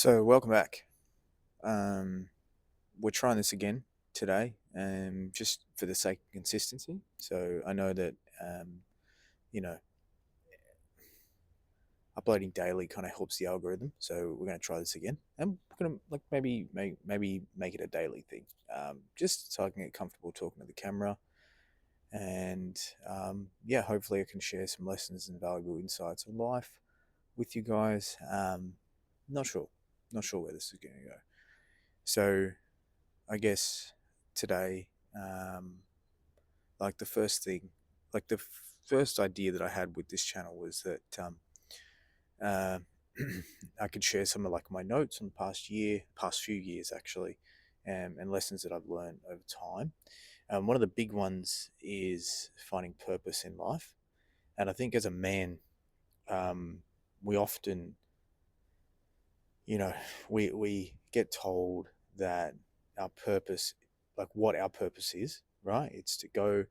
So, welcome back. Um, we're trying this again today, just for the sake of consistency. So, I know that, you know, uploading daily kind of helps the algorithm. So, we're going to try this again, and we're going to like maybe make it a daily thing, just so I can get comfortable talking to the camera, and yeah, hopefully, I can share some lessons and valuable insights of life with you guys. Not sure, not sure where this is going to go. So, I guess today, like the first thing, like the first idea that I had with this channel was that uh, I could share some of like my notes on the past few years actually, and lessons that I've learned over time. One of the big ones is finding purpose in life, and I think as a man, um, we often, you know, we get told that our purpose, like what our purpose is, right? It's to go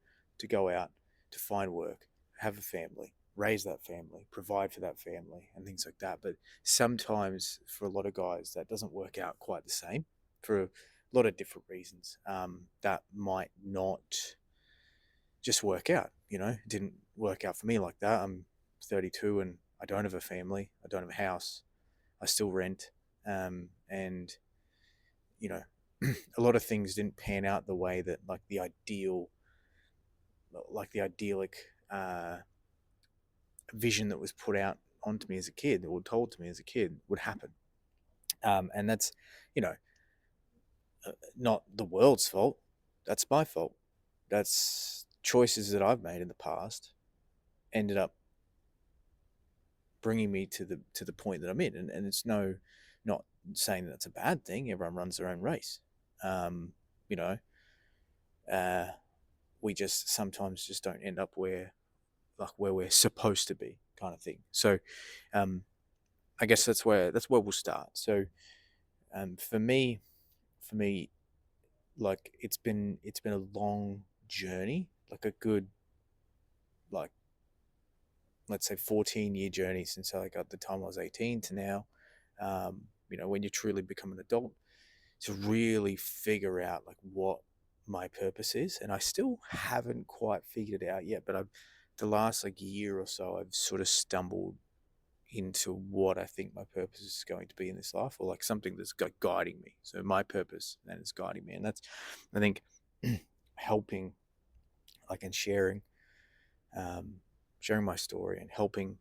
out, to find work, have a family, raise that family, provide for that family, and things like that. But sometimes for a lot of guys, that doesn't work out quite the same for a lot of different reasons. That might not just work out. It didn't work out for me like that. I'm 32 and I don't have a family. I don't have a house. I still rent, and you know, a lot of things didn't pan out the way that like the idyllic uh, vision that was put out onto me as a kid or told to me as a kid would happen. And that's, you know, not the world's fault. That's my fault. That's choices that I've made in the past ended up bringing me to the point that I'm in, and it's not saying that it's a bad thing. Everyone runs their own race. Um, you know, uh, we just sometimes just don't end up where we're supposed to be, kind of thing. So, um, I guess that's where we'll start. So, for me, like it's been a long journey, like a good, like, let's say 14-year journey since I got the time I was 18 to now. When you truly become an adult, to really figure out like what my purpose is, and I still haven't quite figured it out yet, but I've the last like year or so I've sort of stumbled into what I think my purpose is going to be in this life, or like something that's guiding me. So my purpose and it's guiding me, and that's, I think, helping, like, and um, sharing my story and helping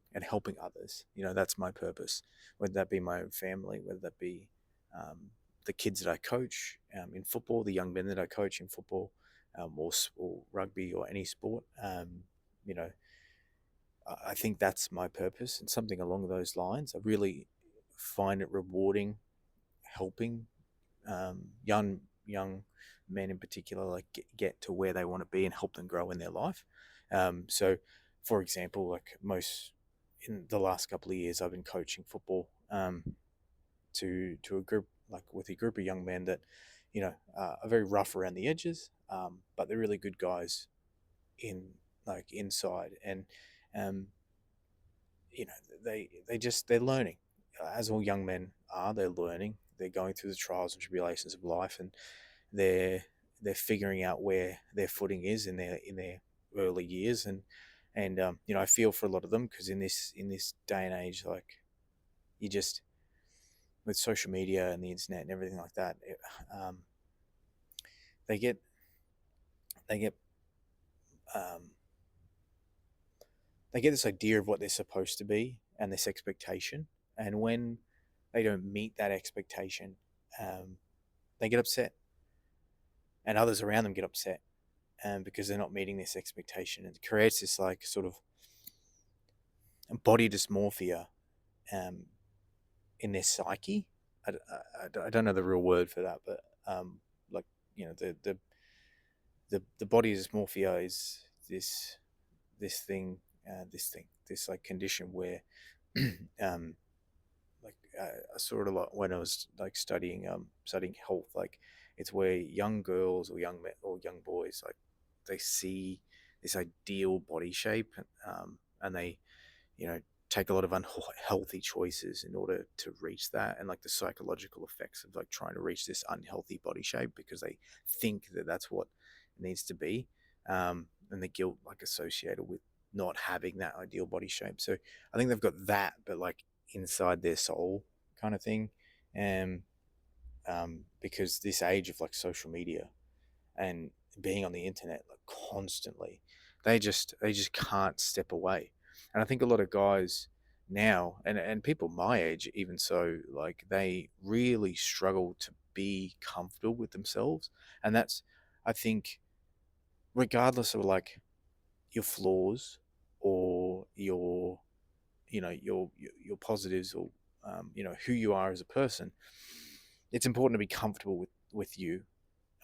others. That's my purpose, whether that be my own family, whether that be um, the kids that I coach in football, the young men that I coach in football, or rugby or any sport. You know, I think that's my purpose and something along those lines. I really find it rewarding helping young men in particular, like get to where they want to be and help them grow in their life. So, for example, like most in the last couple of years, I've been coaching football to a group, like with a group of young men that are very rough around the edges, but they're really good guys in like inside, and um, you know they're learning, as all young men are. They're learning, they're going through the trials and tribulations of life, and they're they're figuring out where their footing is in their early years. And I feel for a lot of them, because in this day and age, like, you just, with social media and the internet and everything like that, um, they get they get um, they get this idea of what they're supposed to be and this expectation, and when they don't meet that expectation, um, they get upset, and others around them get upset, because they're not meeting this expectation. It creates this like sort of body dysmorphia um, in their psyche. I don't know the real word for that, but like, the body dysmorphia is this thing, this like condition where um, like I saw it a lot when I was like studying health. Like, it's where young girls or young men or young boys, like, they see this ideal body shape, and they, you know take a lot of unhealthy choices in order to reach that, and like the psychological effects of like trying to reach this unhealthy body shape because they think that that's what it needs to be, and the guilt like associated with not having that ideal body shape. So I think they've got that, but like inside their soul kind of thing. And because this age of like social media and being on the internet like constantly, they just can't step away. And I think a lot of guys now, and people my age even so, like they really struggle to be comfortable with themselves. And that's, I think, regardless of like your flaws or your positives, or who you are as a person, it's important to be comfortable with you,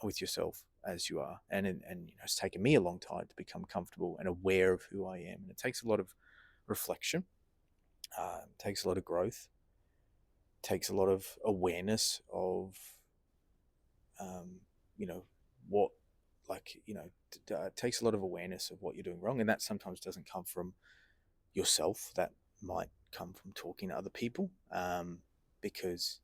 with yourself as you are. And it's taken me a long time to become comfortable and aware of who I am, and it takes a lot of reflection, takes a lot of growth, takes a lot of awareness of you know what, like takes a lot of awareness of what you're doing wrong, and that sometimes doesn't come from yourself. That might come from talking to other people, because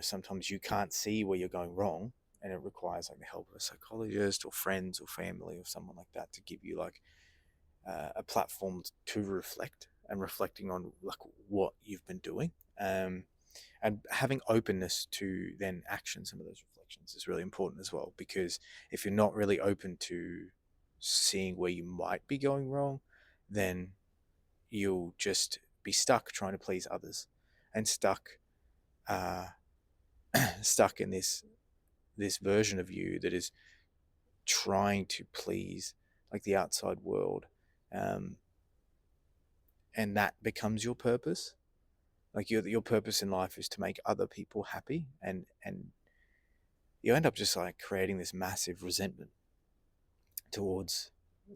sometimes you can't see where you're going wrong, and it requires like the help of a psychologist or friends or family or someone like that to give you like a platform to reflect, and reflecting on like what you've been doing, and having openness to then action some of those reflections is really important as well, because if you're not really open to seeing where you might be going wrong, then you'll just be stuck trying to please others, and uh, stuck in this version of you that is trying to please like the outside world, um, and that becomes your purpose. Like your purpose in life is to make other people happy, and you end up just like creating this massive resentment towards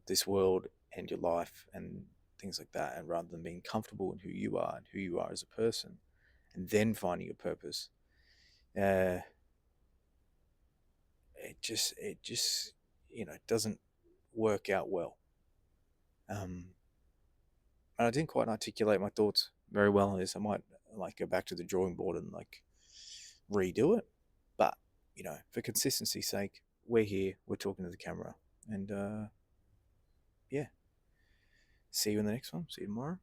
this world and your life and things like that. And rather than being comfortable in who you are and who you are as a person, and then finding your purpose, uh, it just doesn't work out well. Um, and I didn't quite articulate my thoughts very well on this. I might like go back to the drawing board and like redo it. But for consistency's sake, we're here. We're talking to the camera, and yeah. See you in the next one. See you tomorrow.